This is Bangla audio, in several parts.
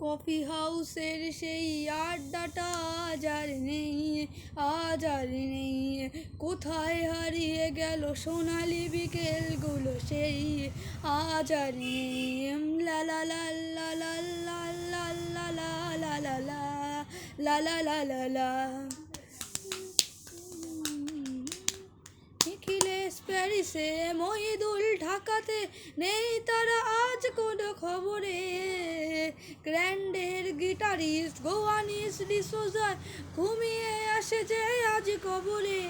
কফি হাউসের সেই আড্ডাটা আজ আর নেই। কোথায় হারিয়ে গেল সোনালি বিকেলগুলো সেই আজ আর নেই। লা লা লা লা লা লা লা লা লা লা লা লা লা লা লা লা। নিখিলেশ প্যারিসে, মহিদুল ঢাকাতে, নেই তারা আজ কোনো খবরে। গ্র্যান্ডের গিটারিস্ট গোয়ানিস ডিসোজা ঘুমিয়ে আসে যে আজ কবরে।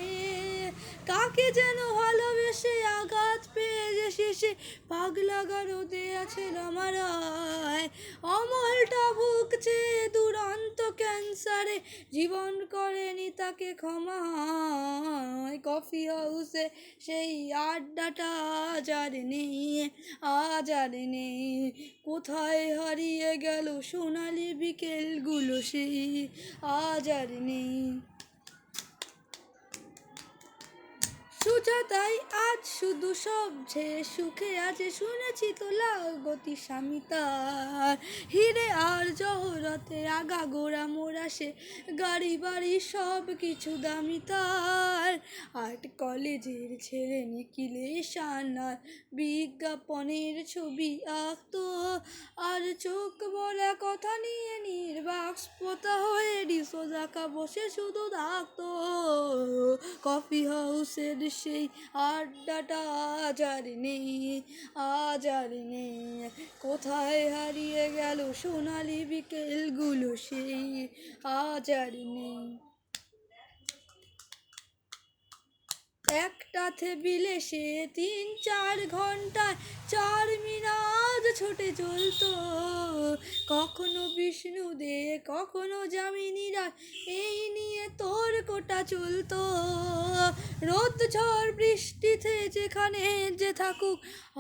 কাকে যেন ভালোবেসে আঘাত পেয়ে যে শেষে পাগলা গারদে আছে রামারায়। অমলটা ভুগছে দুরন্ত ক্যান্সারে, জীবন করেনি তাকে ক্ষমা। কফি হাউসে সেই আড্ডাটা আজ আর নেই। কোথায় হারিয়ে গেল সোনালি বিকেলগুলো সেই আজ আর নেই। সুজাতাই আজ শুধু সবচেয়ে সুখে আছে, শুনেছি তো লাগতি স্বামী তার। হিরে আর জহরতে আগাগোড়া মোরা সে, গাড়ি বাড়ি সব কিছু দামি তার। আর্ট কলেজের ছেলে নিখিলেশ আনার বিজ্ঞাপনের ছবি আঁকতো, আর চোখ বলা কথা নিয়ে নির্বাক পোতা হয়ে ডিসোজাকা বসে শুধু থাকতো। কফি হাউসের সেই আড্ডাটা আজ আর নেই। কোথায় হারিয়ে গেল সোনালি বিকেলগুলো সেই আজ আর নেই। একটা টেবিলে সে 3-4 ঘন্টায় 4 মিনাজ ছুটে চলতো। কখনো বিষ্ণু দে, কখনো যামিনী রায়, এই নিয়ে তর্কটা চলতো। রোদ ঝড় বৃষ্টিতে যেখানে যে থাকুক,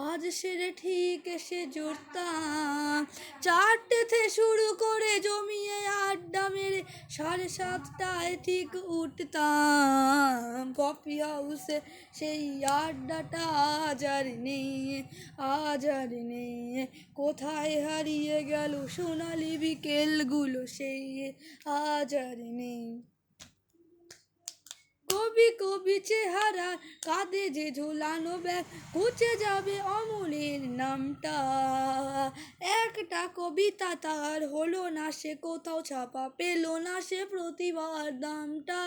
আজ সেরে ঠিক এসে জুড়তাম। 4টেতে শুরু করে জমিয়ে আড্ডা মেরে 7:30টায় ঠিক উঠতাম। কফি হাউসে সেই আড্ডাটা আজ আর নেই। কোথায় হারিয়ে গেল সোনালি বিকেলগুলো সেই আজ আর নেই। কবি কবি চেহারা কাঁধে যে ঝোলানো ব্যাগ, ঘুচে যাবে অমলের নামটা। একটা কবিতা তার হলো না, সে কোথাও ছাপা পেল না সে প্রতিবার দামটা।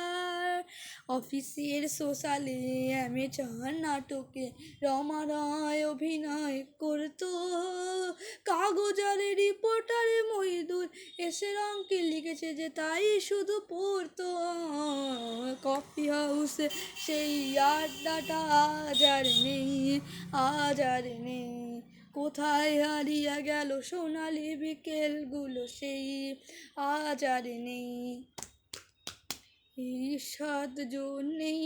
অফিসের সোশ্যালে অ্যামেচার নাটকে রমা রায় অভিনয় করতো। কাগজারে রিপোর্টারে মহিদুল এসে রঙকে লিখেছে যে তাই শুধু পড়তো। কফি হাউসে সেই আড্ডাটা আজ আর নেই। কোথায় হারিয়ে গেল সোনালি বিকেলগুলো সেই আজ আর নেই। এই 7 জন নেই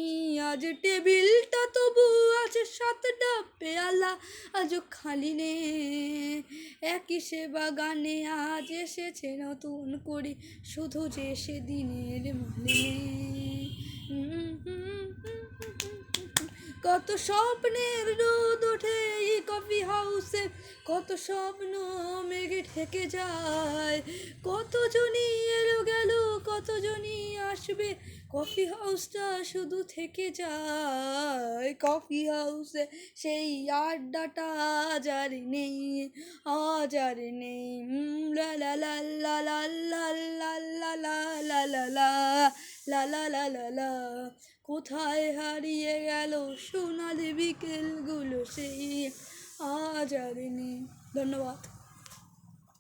আজ টেবিলটা, তবু আছে 7টা পেয়ালা আজও খালি নেই। একই সেবা গানে আজ এসেছে নতুন করে, শুধু যে সেদিনের মালিনে। কত স্বপ্নের রোদ ওঠে এই কফি হাউসে, কত স্বপ্ন মেঘে ঢেকে যায়। কতজনই এলো গেল, কতজনই আসবে, কফি হাউসটা শুধু থেকে যায়। কফি হাউসে সেই আড্ডাটা আজ আর নেই। লা লা লা লা লা লা লা লা লা লা লা লা লা লা লা লা। কোথায় হারিয়ে গেল সোনালি বিকেলগুলো সেই আজ আর নেই। ধন্যবাদ।